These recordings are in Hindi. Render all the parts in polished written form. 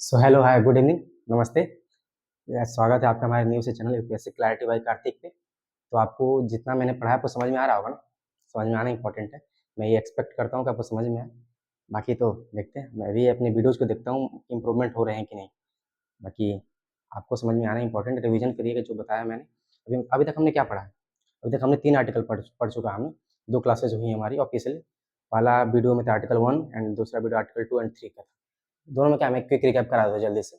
सो हेलो हाय गुड इवनिंग नमस्ते। स्वागत है आपका हमारे news channel UPSC clarity by Kartik पे। तो आपको जितना मैंने पढ़ा है आपको समझ में आ रहा होगा ना। समझ में आना इंपॉर्टेंट है। मैं ये एक्सपेक्ट करता हूँ कि आपको समझ में आए। बाकी तो देखते हैं, मैं भी अपने वीडियोज़ को देखता हूँ इम्प्रूवमेंट हो रहे हैं कि नहीं। बाकी आपको समझ में आना इंपॉर्टेंट है। रिवीजन करिएगा जो बताया मैंने। अभी अभी तक हमने क्या पढ़ा है? अभी तक हमने 3 आर्टिकल पढ़ चुका हमने। 2 क्लासेज हुई हमारी ऑफिशियली। पहला वीडियो में था आर्टिकल 1 एंड दूसरा वीडियो आर्टिकल 2 एंड 3 का था। दोनों में क्या, मैं क्विक रिकैप करा दूँ जल्दी से।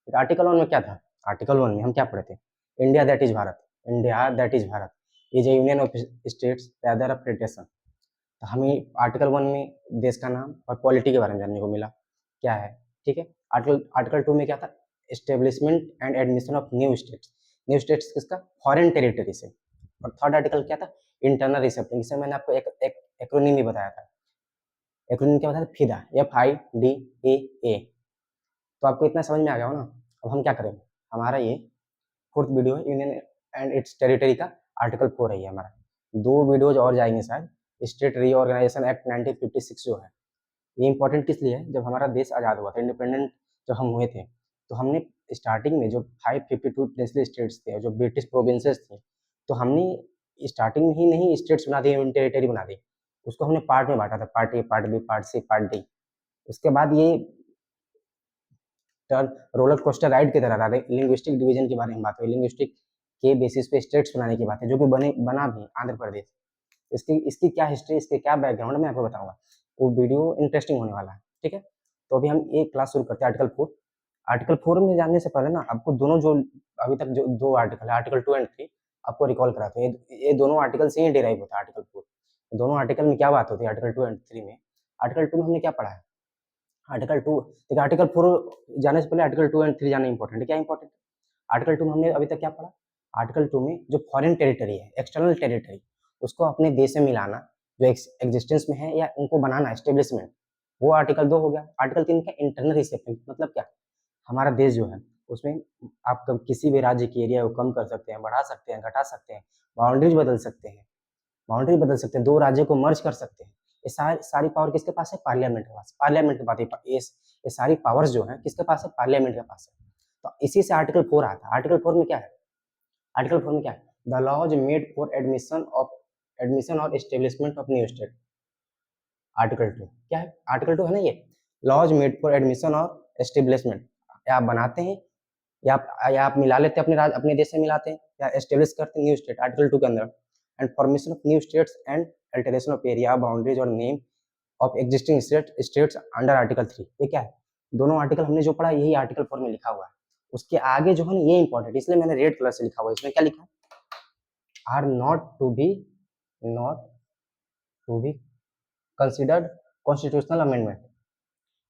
आर्टिकल 1 में क्या था? आर्टिकल 1 में हम क्या पढ़े थे? India that is Bharat. India that is Bharat is A union of states rather of federation. तो हमें आर्टिकल 1 में देश का नाम और पॉलिटी के बारे में जानने को मिला क्या है। ठीक है। आर्टिकल आर्टिकल 2 में क्या था? Establishment and admission of new states. New states किसका? फॉरेन टेरिटरी से। और थर्ड आर्टिकल क्या था? इंटरनल रिसेप्टिंग। इसे मैंने आपको एक एक्रोनिम भी बताया था। एक्रोनिम क्या बताया था? फिदा, FIDA। तो आपको इतना समझ में आ गया हो ना। अब हम क्या करेंगे? हमारा ये फोर्थ वीडियो है यूनियन एंड इट्स टेरिटरी का। आर्टिकल 4 है ये हमारा। 2 वीडियोज और जाएंगे शायद। स्टेट रीऑर्गेनाइजेशन एक्ट 1956 जो है, ये इंपॉर्टेंट किस लिए है? जब हमारा देश आज़ाद हुआ था, इंडिपेंडेंट जब हम हुए थे, तो हमने स्टार्टिंग में जो 552 प्रिंसली स्टेट्स थे, जो ब्रिटिश प्रोविंसेस थे, तो हमने स्टार्टिंग में ही नहीं स्टेट्स बना दिए, यूनियन टेरिटरी बना दी। उसको हमने पार्ट में बांटा था, part A, part B, part C, part D. उसके बाद ये टर्न रोलर कोस्टर राइड की तरह रहा। लिंग्विस्टिक डिवीजन की बारे में बात हुई, लिंग्विस्टिक के बेसिस पे स्टेट्स बनाने की बात है, जो कि बना भी आंध्र प्रदेश। इसकी इसकी क्या हिस्ट्री, इसके क्या बैकग्राउंड मैं आपको बताऊंगा। वो वीडियो इंटरेस्टिंग होने वाला है। ठीक है। तो अभी हम एक क्लास शुरू करते हैं आर्टिकल 4। आर्टिकल 4 में जानने से पहले ना आपको दोनों जो अभी तक जो 2 आर्टिकल है, आर्टिकल 2 एंड 3, आपको रिकॉल कराते हैं। ये दोनों आर्टिकल से ही डिराइव होता है आर्टिकल 4। दोनों आर्टिकल में क्या बात होती है आर्टिकल 2 एंड 3 में? आर्टिकल 2 में हमने क्या पढ़ा है? आर्टिकल 2 देखिए, आर्टिकल 4 जाने से पहले आर्टिकल 2 एंड 3 जानना इंपॉर्टेंट है। क्या इंपॉर्टेंट है? आर्टिकल 2 में हमने अभी तक क्या पढ़ा? आर्टिकल 2 में जो फॉरेन टेरिटरी है, एक्सटर्नल टेरिटरी, उसको अपने देश से मिलाना, जो एग्जिस्टेंस में है या उनको बनाना, एस्टेब्लिशमेंट, वो आर्टिकल 2 हो गया। आर्टिकल 3 का इंटरनल रिसेप्शन मतलब क्या? हमारा देश जो है उसमें आप किसी भी राज्य की एरिया को कम कर सकते हैं, बढ़ा सकते हैं, घटा सकते हैं, बाउंड्रीज बदल सकते हैं, दो राज्यों को मर्ज कर सकते हैं। ये सारी पावर किसके पास है? पार्लियामेंट के पास। पार्लियामेंट के पास ये सारी पावर्स जो है किसके पास है? पार्लियामेंट के पास है। तो इसी से आर्टिकल 4 आता है। आर्टिकल 4 में क्या है? आर्टिकल 4 में क्या है? The laws made for admission और establishment of new state. Article 2 क्या है? आर्टिकल 2 है ना ये, लॉज मेड फॉर एडमिशन और एस्टेब्लिशमेंट। या आप बनाते हैं या आप मिला लेते हैं, अपने देश से मिलाते हैं, या एस्टेब्लिश करते हैं न्यू स्टेट आर्टिकल 2 के अंदर। And formation of new states and alteration of area boundaries और name of existing states under article 3। ये क्या है? दोनों आर्टिकल हमने जो पढ़ा यही आर्टिकल 4 में लिखा हुआ है। उसके आगे जो है ना ये इंपॉर्टेंट, इसलिए मैंने रेड कलर से लिखा हुआ है। इसमें क्या लिखा है? Are not to be considered constitutional amendment.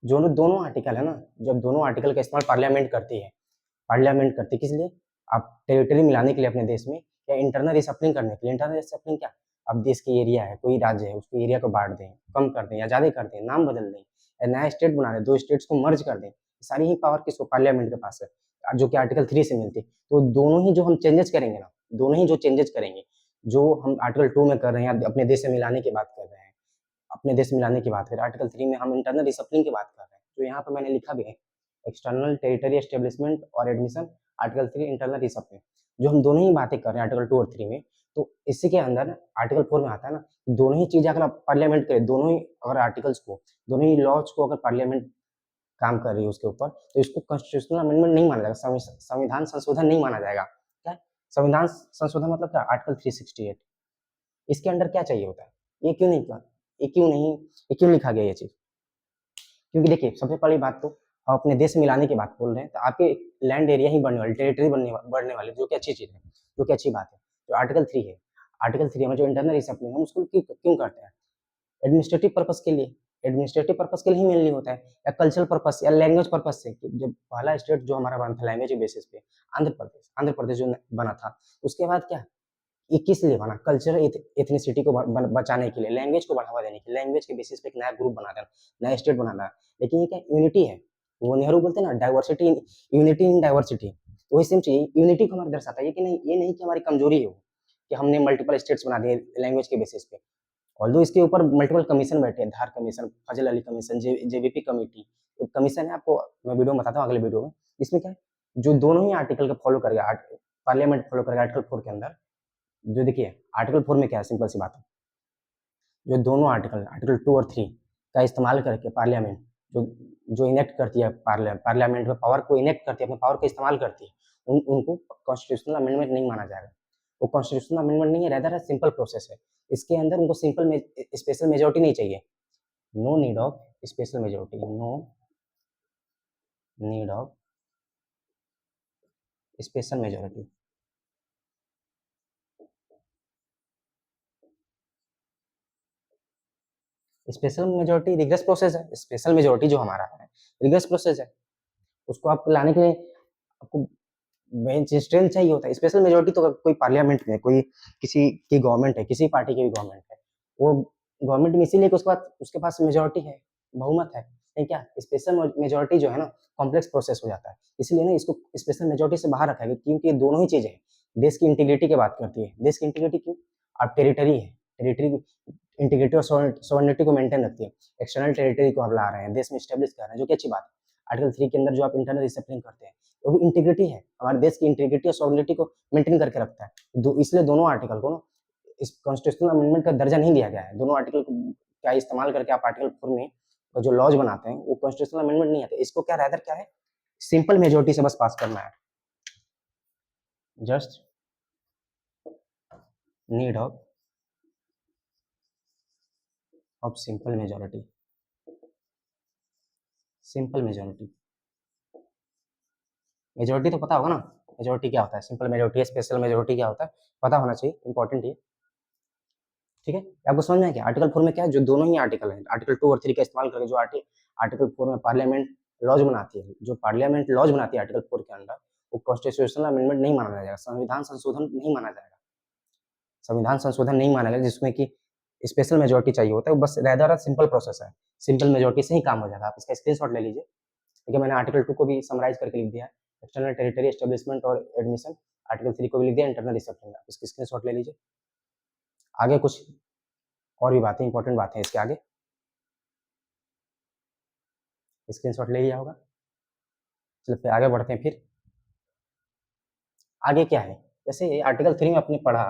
जो दोनों आर्टिकल है ना, जब दोनों आर्टिकल का इस्तेमाल पार्लियामेंट करती है किस लिए? आप टेरिटरी मिलाने के लिए अपने देश में, या इंटरनल रिसप्लिंग करने के लिए। इंटरनल रिसप्लिंग क्या? अब देश की एरिया है, कोई राज्य है, उसके एरिया को बांट दें, कम कर दें या ज़्यादा कर दें, नाम बदल दें, या नया स्टेट बना दें, 2 स्टेट्स को मर्ज कर दें। सारी ही पावर किसको? पार्लियामेंट के पास है, जो कि आर्टिकल 3 से मिलती है। तो दोनों ही जो हम चेंजेस करेंगे ना, दोनों ही जो चेंजेस करेंगे, जो हम आर्टिकल 2 में कर रहे हैं, अपने देश से मिलाने की बात कर रहे हैं, अपने देश में मिलाने की बात करें, आर्टिकल 3 में हम इंटरनल रिसप्लिंग की बात कर रहे हैं। तो यहाँ पर मैंने लिखा भी है एक्सटर्नल टेरिटरी एस्टेब्लिशमेंट और एडमिशन, आर्टिकल 3 इंटरनल रिसप्लिंग। जो हम दोनों ही बातें कर रहे हैं आर्टिकल 2 और 3 में, तो इसी के अंदर आर्टिकल 4 में आता है ना, दोनों ही चीजें अगर आप पार्लियामेंट करे, दोनों ही अगर आर्टिकल्स को, दोनों ही लॉज को अगर पार्लियामेंट काम कर रही है उसके ऊपर, तो इसको कॉन्स्टिट्यूशनल अमेंडमेंट नहीं माना जाएगा, संविधान संशोधन नहीं माना जाएगा। क्या है? संविधान संशोधन मतलब क्या? आर्टिकल 368। इसके अंडर क्या चाहिए होता है? ये क्यों नहीं किया? ये क्यों लिखा गया ये चीज? क्योंकि देखिए, सबसे पहली बात तो हम अपने देश में मिलाने की बात बोल रहे हैं, तो आपके लैंड एरिया ही बढ़ने वाली, टेरिटरी बढ़ने वाली, जो कि अच्छी चीज है, जो कि अच्छी बात है। जो आर्टिकल 3 है, आर्टिकल 3 में जो इंटरनल रिसप्लिंग हम उसको क्यों करते हैं? एडमिनिस्ट्रेटिव पर्पस के लिए। एडमिनिस्ट्रेटिव पर्पस के लिए ही मेनली होता है, या कल्चरल पर्पस या लैंग्वेज पर्पस से। जब पहला स्टेट जो हमारा बना था लैंग्वेज के बेसिस पे, आंध्र प्रदेश जो बना था, उसके बाद क्या, ये किस लिए बना? कल्चरल एथनिसिटी को बचाने के लिए, लैंग्वेज को बढ़ावा देने के लिए, लैंग्वेज के बेसिस पे एक नया ग्रुप बना देना, नया स्टेट बनाना। लेकिन ये क्या? यूनिटी है। वो नेहरू बोलते हैं ना, डाइवर्सिटी यूनिटी इन डाइवर्सिटी। वही सेम चाहिए, यूनिटी को हमारे दर्शाता है। ये नहीं कि हमारी कमजोरी है वो, कि हमने मल्टीपल स्टेट्स बना दिए लैंग्वेज के बेसिस पे। ऑल्दो इसके ऊपर मल्टीपल कमीशन बैठे हैं, धार कमीशन, फजल अली कमीशन, जेवीपी कमेटी, तो कमीशन है, आपको मैं वीडियो में बताता हूँ अगले वीडियो में। इसमें क्या है, जो दोनों ही आर्टिकल का फॉलो करेगा, पार्लियामेंट फॉलो करेगा आर्टिकल 4 के अंदर। जो देखिए आर्टिकल 4 में क्या है, सिंपल सी बात है, जो दोनों आर्टिकल 2 और 3 का इस्तेमाल करके पार्लियामेंट जो जो इनेक्ट करती है, पार्लियामेंट में पावर को इनेक्ट करती है, अपने पावर का इस्तेमाल करती है, उनको कॉन्स्टिट्यूशनल अमेंडमेंट नहीं माना जाएगा। वो कॉन्स्टिट्यूशनल अमेंडमेंट नहीं है, रेदर है सिंपल प्रोसेस है। इसके अंदर उनको स्पेशल मेजोरिटी नहीं चाहिए। No need of special majority, no need of special majority. Special majority rigorous process है। स्पेशल मेजोरिटी जो हमारा है रिग्रेस प्रोसेस है, उसको आप लाने के लिए आपको बेंच स्ट्रेंथ चाहिए होता है। स्पेशल मेजोरिटी तो कोई पार्लियामेंट में, कोई किसी की गवर्नमेंट है, किसी पार्टी की भी गवर्नमेंट है, वो गवर्नमेंट में इसीलिए कि उसके पास मेजोरिटी है, बहुमत है। नहीं क्या, स्पेशल मेजोरिटी जो है ना कॉम्प्लेक्स प्रोसेस हो जाता है, इसलिए ना इसको स्पेशल मेजोरिटी से बाहर रखा है, क्योंकि ये दोनों ही चीजें हैं। देश की इंटीग्रिटी की बात करती है, देश की इंटीग्रिटी क्यों, आप टेरिटरी है, टेरिटरी इंटीग्रिटी और सोवर्निटी को मेंटेन रखती है। एक्सटर्नल टेरिटरी को आप ला रहे हैं, देश में स्टेब्लिश कर रहे हैं, जो कि अच्छी बात है। आर्टिकल 3 के अंदर जो आप इंटरनल डिसिप्लिन करते हैं, वो भी इंटीग्रिटी है, हमारे देश की इंटीग्रिटी और सॉवरेनिटी को मेंटेन करके रखता है। इसलिए दोनों आर्टिकल को ना इस कॉन्स्टिट्यूशनल अमेंडमेंट का दर्जा नहीं दिया गया है। दोनों आर्टिकल का इस्तेमाल करके आप आर्टिकल 4 में जो लॉज बनाते हैं वो कॉन्स्टिट्यूशनल अमेंडमेंट नहीं आते। इसको क्या रेदर क्या है, सिंपल मेजोरिटी से बस पास करना है। Just need of simple majority, simple majority. Majority तो पता होगा ना, मेजोरिटी क्या होता है, सिंपल मेजोरिटी, स्पेशल मेजोरिटी क्या होता है, पता होना चाहिए, इंपॉर्टेंट है। ठीक है, आपको समझ में आया क्या? आर्टिकल 4 में क्या है, जो दोनों ही आर्टिकल है, आर्टिकल 2 और 3 का इस्तेमाल करके जो आर्टिकल 4 में पार्लियामेंट लॉज बनाती है, जो पार्लियामेंट लॉज बनाती है आर्टिकल 4 के अंदर, वो कॉन्स्टिट्यूशनल अमेंडमेंट नहीं माना जाएगा, संविधान संशोधन नहीं माना जाएगा, संविधान संशोधन नहीं माना जाएगा, जिसमें कि स्पेशल मेजोरिटी चाहिए होता है। बस रेदर सिंपल प्रोसेस है, सिंपल मेजोरिटी से ही काम हो जाएगा। आप इसका स्क्रीनशॉट ले लीजिए। देखिए मैंने आर्टिकल 2 को भी समराइज करके लिख दिया है, एक्सटर्नल टेरिटरी एस्टेब्लिशमेंट और एडमिशन। आर्टिकल 3 को भी लिख दिया, इंटरनल डिसिप्लिन। आप इसकी स्क्रीनशॉट ले लीजिए। आगे कुछ और भी बातें, इंपॉर्टेंट बातें इसके आगे, स्क्रीनशॉट ले लिया होगा। चलो फिर आगे बढ़ते हैं। फिर आगे क्या है, जैसे आर्टिकल 3 में आपने पढ़ा,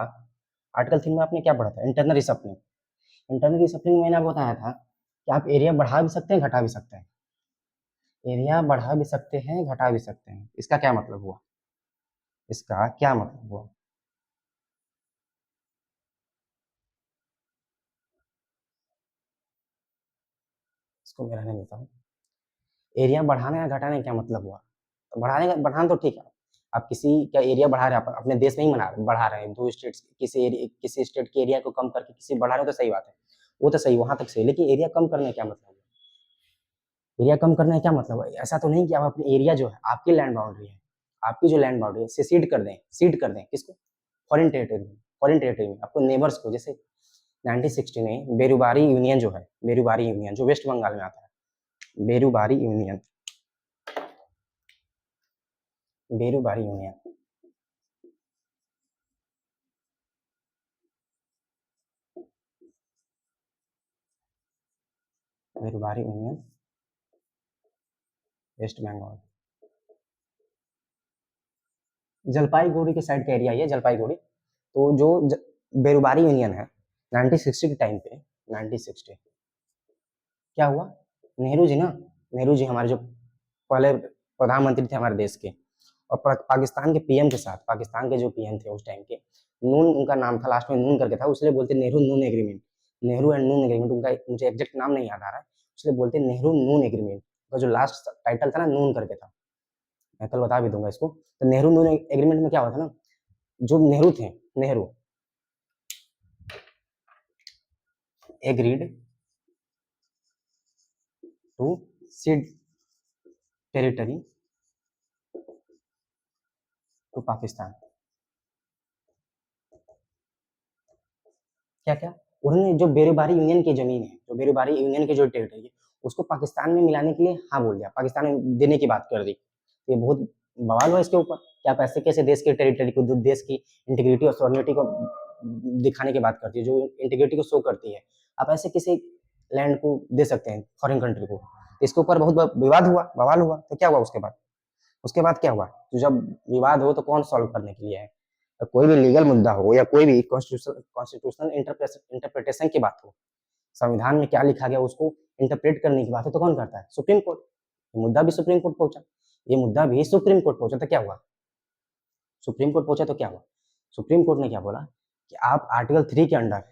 आर्टिकल 3 में आपने क्या पढ़ा था, इंटरनल डिसिप्लिन। इंटरनल डिसिप्लिन में मैंने आपको बताया था कि आप एरिया बढ़ा भी सकते हैं, घटा भी सकते हैं। एरिया बढ़ा भी सकते हैं, घटा भी सकते हैं। इसका क्या मतलब हुआ, इसका क्या मतलब हुआ, इसको मैं रहने देता हूँ। एरिया बढ़ाने या घटाने का क्या मतलब हुआ, तो बढ़ाना तो ठीक है, आप किसी का एरिया बढ़ा रहे हैं, आप अपने देश में ही बढ़ा रहे हैं, दो स्टेट्स किसी स्टेट के एरिया को कम करके किसी बढ़ा रहे हो, तो सही बात है, वो तो सही, वहां तक सही। लेकिन एरिया कम करने का क्या मतलब है, एरिया कम करने का क्या मतलब है, ऐसा तो नहीं कि आप अपने एरिया जो है, आपकी लैंड बाउंड्री है, आपकी जो लैंड बाउंड्री है, से सीड कर दें किसको, फॉरेन टेरिटरी में, फॉरेन टेरिटरी में आपको नेबर्स को। जैसे 1960 में बेरुबारी यूनियन जो है, बेरुबारी यूनियन जो वेस्ट बंगाल में आता है, Berubari union, Berubari union, Berubari union West Bengal, Jalpaiguri के साइड का एरिया है जलपाईगुड़ी। तो जो बेरुबारी यूनियन है 1960 के टाइम पे, 1960 क्या हुआ, नेहरू जी ना, नेहरू जी हमारे जो पहले प्रधानमंत्री थे हमारे देश के, और पाकिस्तान के पीएम के साथ, पाकिस्तान के जो पीएम थे उस टाइम के, नून उनका नाम था, लास्ट में नून करके था, इसलिए बोलते Nehru Noon agreement, Nehru and Noon agreement. उनका मुझे एग्जैक्ट नाम नहीं याद आ रहा है, इसलिए बोलते नेहरू नून एग्रीमेंट। उनका जो लास्ट टाइटल था ना, नून करके था, मैं कल बता भी दूंगा इसको। तो नेहरू नून एग्रीमेंट में क्या हुआ था ना, जो नेहरू थे, Nehru agreed to cede territory to Pakistan. क्या क्या, उन्होंने जो बेरुबारी यूनियन की जमीन है, जो बेरुबारी यूनियन की जो टेरिटरी है, उसको पाकिस्तान में मिलाने के लिए हाँ बोल दिया, पाकिस्तान में देने की बात कर दी। ये बहुत बवाल हुआ इसके ऊपर कि आप ऐसे कैसे देश के टेरिटरी को, जो देश की इंटीग्रिटी और सॉवरेनिटी को दिखाने की बात करती है, जो इंटीग्रिटी को शो करती है। आप ऐसे किसी लैंड को दे सकते हैं फॉरेन कंट्री को, तो इसके ऊपर बहुत विवाद हुआ, बवाल हुआ। तो क्या हुआ उसके बाद क्या हुआ? तो जब विवाद हो तो कौन सॉल्व करने के लिए है? तो कोई भी लीगल मुद्दा हो या कोई भी कॉन्स्टिट्यूशनल इंटरप्रिटेशन की बात हो, संविधान में क्या लिखा गया उसको इंटरप्रेट करने की बात है, तो कौन करता है? Supreme court. मुद्दा भी सुप्रीम कोर्ट पहुंचा, ये मुद्दा भी सुप्रीम कोर्ट पहुंचा, तो क्या हुआ? सुप्रीम कोर्ट पहुंचा तो क्या हुआ? सुप्रीम कोर्ट ने क्या बोला कि आप आर्टिकल 3 के अंडर,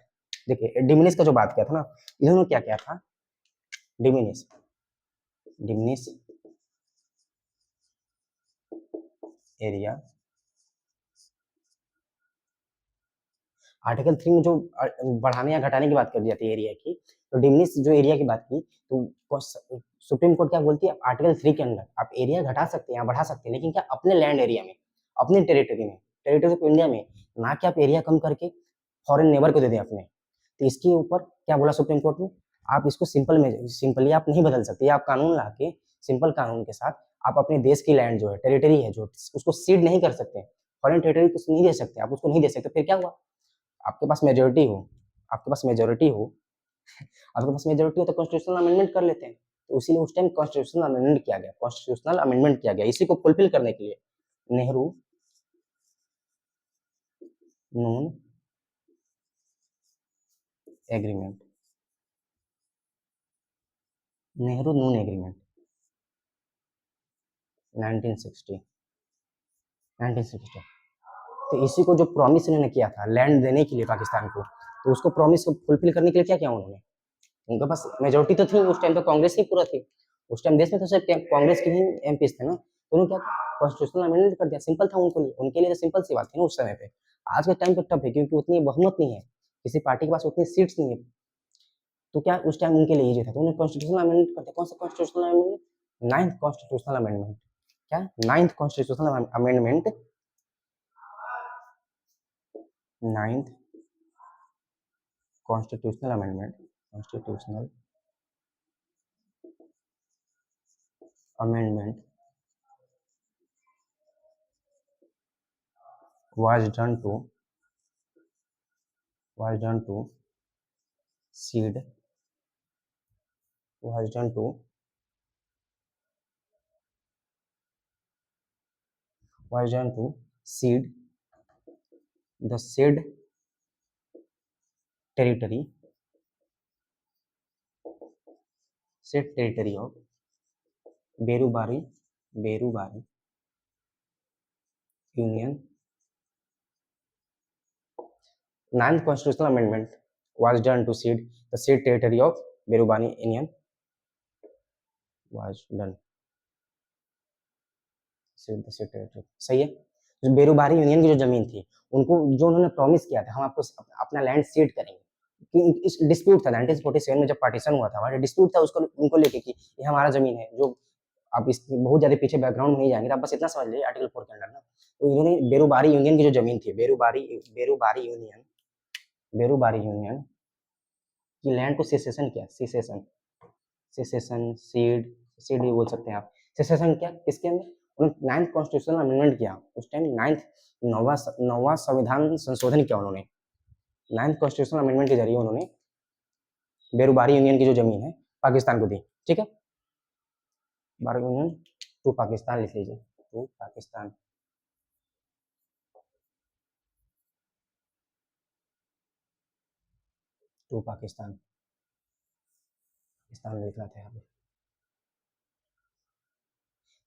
देखिए डिमिनिश का जो बात किया था ना, इन्होंने क्या किया था? डिमिनिश एरिया, आर्टिकल 3 में जो बढ़ाने या घटाने की बात कर दी जाती है एरिया की, तो डिमिनिश जो एरिया की बात की, तो सुप्रीम कोर्ट क्या बोलती है? आर्टिकल 3 के अंदर आप एरिया घटा सकते हैं या बढ़ा सकते हैं, लेकिन क्या? अपने लैंड एरिया में, अपने टेरिटरी में, टेरिटरी ऑफ इंडिया में, ना कि आप एरिया कम करके फॉरेन नेबर को दे दें अपने। तो इसके ऊपर क्या बोला सुप्रीम कोर्ट ने? आप इसको सिंपली आप नहीं बदल सकते, आप कानून ला के सिंपल कानून के साथ आप अपने देश की लैंड जो है, टेरिटरी है जो, उसको सीड नहीं कर सकते, फॉरेन टेरिटरी को नहीं दे सकते, आप उसको नहीं दे सकते। फिर क्या हुआ? आपके पास मेजोरिटी हो, आपके पास मेजोरिटी हो आपके पास मेजोरिटी हो तो कॉन्स्टिट्यूशनल अमेंडमेंट कर लेते हैं। तो इसीलिए उस टाइम कॉन्स्टिट्यूशनल अमेंडमेंट किया गया, कॉन्स्टिट्यूशनल अमेंडमेंट किया गया। इसी को फुलफिल करने के लिए नेहरू नून एग्रीमेंट, नेहरू नून एग्रीमेंट 1960। तो इसी को जो प्रॉमिस इन्होंने किया था लैंड देने के लिए पाकिस्तान को, तो उसको प्रॉमिस को फुलफिल करने के लिए क्या किया उन्होंने? उनके पास मेजोरिटी तो थी उस टाइम, तो कांग्रेस की पूरा थी उस टाइम देश में, तो सिर्फ कांग्रेस के ही एमपीज थे ना, तो उन्होंने क्या कॉन्स्टिट्यूशनल अमेंडमेंट कर दिया। सिंपल था उनके लिए तो सिंपल सी बात थी ना उस समय पे। आज के टाइम पे टफ है, क्योंकि उतनी बहुमत नहीं है, किसी पार्टी के पास उतनी सीट्स नहीं है। तो क्या उस टाइम उनके लिए इजी था, तो उन्हें कॉन्स्टिट्यूशनल अमेंडमेंट कर दिया। कौन सा constitutional amendment? Ninth constitutional amendment. क्या? Ninth constitutional amendment, ninth constitutional amendment, constitutional amendment was done to seed was done to seed the said territory of Berubari Union. Ninth constitutional amendment was done to cede the said territory of Berubani Union was done. Cede the said territory. सही है। जो बेरूबारी यूनियन की जो जमीन थी, उनको जो उन्होंने प्रॉमिस किया था, हम आपको अपना लैंड सीड करेंगे, कि इस डिस्प्यूट था 1947 में जब पार्टीशन हुआ था, वहाँ डिस्प्यूट था उसको उनको लेके कि ये हमारा जमीन है। जो आप इसकी बहुत ज्यादा पीछे बैकग्राउंड में नहीं जाएंगे, तो आप बस इतना समझ लीजिए आर्टिकल 4 के अंडर ना, तो इन्होंने बेरूबारी यूनियन की जो जमीन थी, बेरूबारी यूनियन की लैंड को सेसेशन किया, सेसेशन सीड भी बोल सकते हैं आप। सेसेशन क्या? किसके अंदर? उन्होंने नाइन्थ कॉन्स्टिट्यूशनल अमेंडमेंट किया उस टाइम, नौवां संविधान संशोधन किया उन्होंने। नाइन्थ कॉन्स्टिट्यूशनल अमेंडमेंट के जरिए उन्होंने बेरूबारी यूनियन की जो जमीन है पाकिस्तान को दी। ठीक है, बारी यूनियन टू पाकिस्तान लिख लीजिए, टू पाकिस्तान। टू पाकिस्तान लिखना था यहाँ पे।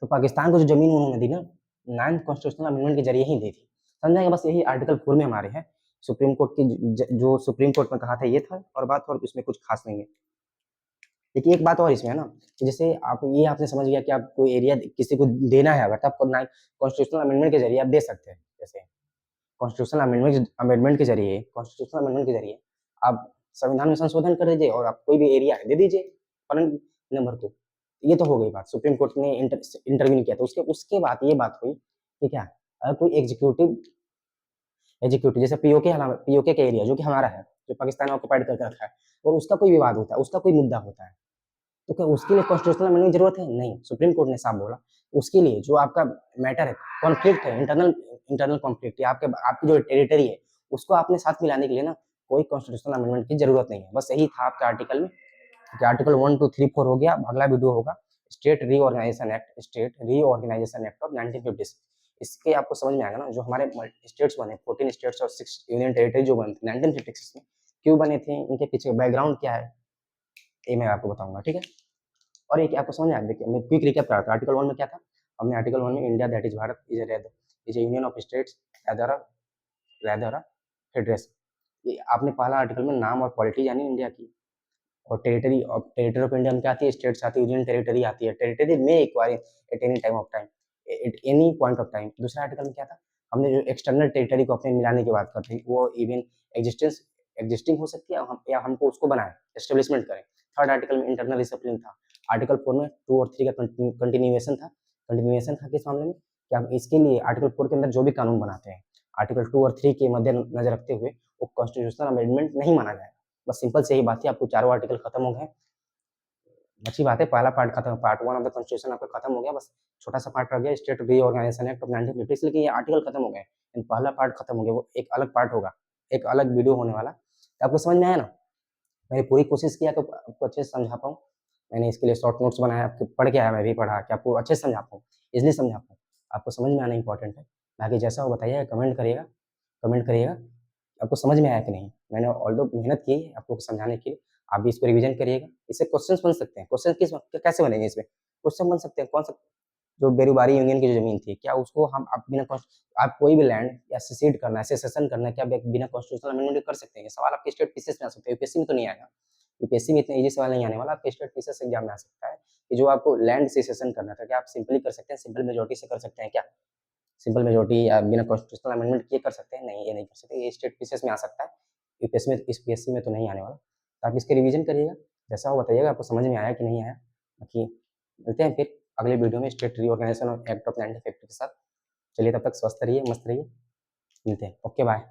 तो पाकिस्तान को जो जमीन उन्होंने दी ना, नाइन्थ कॉन्स्टिट्यूशनल अमेंडमेंट के जरिए ही दी थी। समझेंगे, बस यही आर्टिकल 4 में हमारे है। सुप्रीम कोर्ट की जो सुप्रीम कोर्ट में कहा था ये था, और बात और इसमें कुछ खास नहीं है। लेकिन एक बात और इसमें है ना, कि जैसे आप ये आपने समझ गया कि आप कोई एरिया किसी को देना है, अगर तो आपको कॉन्स्टिट्यूशनल अमेंडमेंट के जरिए आप दे सकते हैं। जैसे कॉन्स्टिट्यूशनल अमेंडमेंट के जरिए आप संविधान में संशोधन कर दीजिए और आप कोई भी एरिया दे दीजिए फॉरेन नंबर को। ये तो हो गई बात, सुप्रीम कोर्ट ने इंटरव्यू किया था। उसके बाद ये बात हुई कि क्या, अगर कोई एग्जीक्यूटिव जैसे पीओके का एरिया जो कि हमारा है, जो पाकिस्तान ऑक्युपाइड करके रखा है, और उसका कोई विवाद होता है, उसका कोई मुद्दा होता है, तो क्या उसके लिए कॉन्स्टिट्यूशनल अमेंडमेंट की जरूरत है? नहीं। सुप्रीम कोर्ट ने साफ बोला, उसके लिए जो आपका मैटर है, कॉन्फ्लिक्ट है, इंटरनल कॉन्फ्लिक्ट है, आपकी जो टेरिटरी है उसको आपने साथ मिलाने के लिए ना कोई कॉन्स्टिट्यूशनल अमेंडमेंट की जरूरत नहीं है, बस यही था आपके आर्टिकल में कि आर्टिकल 1, 2, 3, 4 हो गया। अगला वीडियो होगा स्टेट रीऑर्गेनाइजेशन एक्ट ऑफ 1950। इसके आपको समझ में आएगा ना, जो हमारे स्टेट्स बने 14 स्टेट्स और 6 यूनियन टेरिटरी जो बने थे 1956 में, क्यों बने थे, इनके पीछे बैकग्राउंड क्या है, ये मैं आपको बताऊंगा, ठीक है। और ये आपको समझ में आया, देखिए मैं क्विक रिकैप करा था। आर्टिकल 1 में क्या था, हमने आर्टिकल 1 में India that is Bharat is A union of states rather a federation. ये आपने पहला आर्टिकल में नाम और पॉलिटी जानी इंडिया की, और टेरिटरी ऑफ इंडिया में क्या आती है, स्टेट्स आती है, यूनियन टेरिटरी आती है। टेरिटरी में acquire at any time of time, at any point of time. दूसरा आर्टिकल में क्या था, हमने जो एक्सटर्नल टेरिटरी को अपने मिलाने की बात करते हैं, वो इवन एग्जिस्टिंग हो सकती है, या हमको उसको बनाए एस्टेब्लिशमेंट करें। थर्ड आर्टिकल में इंटरनल डिसिप्लिन था। आर्टिकल 4 में 2 और 3 का कंटिन्यूएशन था किस मामले में, कि आप इसके लिए आर्टिकल 4 के अंदर जो भी कानून बनाते हैं आर्टिकल 2 और 3 के मद्देनजर रखते हुए वो कॉन्स्टिट्यूशनल अमेंडमेंट नहीं माना जाएगा। बस सिंपल से यही बात है, आपको चारों आर्टिकल खत्म हो गए। अच्छी बात है, पहला पार्ट खत्म, पार्ट 1 ऑफ द कॉन्स्टिट्यूशन आपका खत्म हो गया, बस छोटा सा पार्ट रह गया स्टेट रीऑर्गेनाइजेशन एक्ट ऑफ 1950, लेकिन ये आर्टिकल खत्म हो गए, पहला पार्ट खत्म हो गया, वो एक अलग पार्ट होगा, एक अलग वीडियो होने वाला। तो आपको समझ में आया ना, मैंने पूरी कोशिश किया कि आपको अच्छे से समझा पाऊँ। मैंने इसके लिए शॉर्ट नोट्स बनाया, आपको पढ़ के आया, मैं भी पढ़ा कि आपको अच्छे से समझा पाऊँ, इसलिए समझा पाऊँ। आपको समझ में आना इंपॉर्टेंट है, बाकी जैसा हो बताइएगा, कमेंट करिएगा आपको समझ में आया कि नहीं। मैंने ऑल्दो मेहनत की है आपको समझाने के लिए, आप भी इसको रिवीजन करिएगा। इससे क्वेश्चंस बन सकते हैं, क्वेश्चन कैसे बनेंगे इसमें, क्वेश्चन बन सकते हैं, कौन सा, जो बेरूबारी यूनियन की जो जमीन थी, क्या उसको हम आप बिना आप कोई भी लैंड या सेसीड करना है, सेसेशन करना है, क्या बिना कॉन्स्टिट्यूशनल अमेंडमेंट कर सकते हैं? ये सवाल आपके स्टेट पीसीएस में आ सकते हैं, यूपीएससी में तो नहीं आएगा। यूपीएससी में इतना इजी सवाल नहीं आने वाला, आपके स्टेट पीसीएस एग्जाम में आ सकता है कि जो आपको लैंड सेसेशन करना था, क्या आप सिंपली कर सकते हैं, सिंपल मेजोरिटी से कर सकते हैं क्या? सिंपल मेजोरिटी या बिना कॉन्स्टिट्यूशनल अमेंडमेंट किए कर सकते हैं? नहीं, ये नहीं कर सकते, ये स्टेट पीसीएस में आ सकता है, यूपीएससी में, इस पीएससी में तो नहीं आने वाला। तो आप इसके रिवीजन करिएगा, जैसा हो बताइएगा आपको समझ में आया कि नहीं आया। बाकी मिलते हैं फिर अगले वीडियो में स्टेट रीऑर्गेनाइजेशन एक्ट ऑफ 1950 के साथ। चलिए तब तक स्वस्थ रहिए, मस्त रहिए, मिलते हैं, ओके बाय।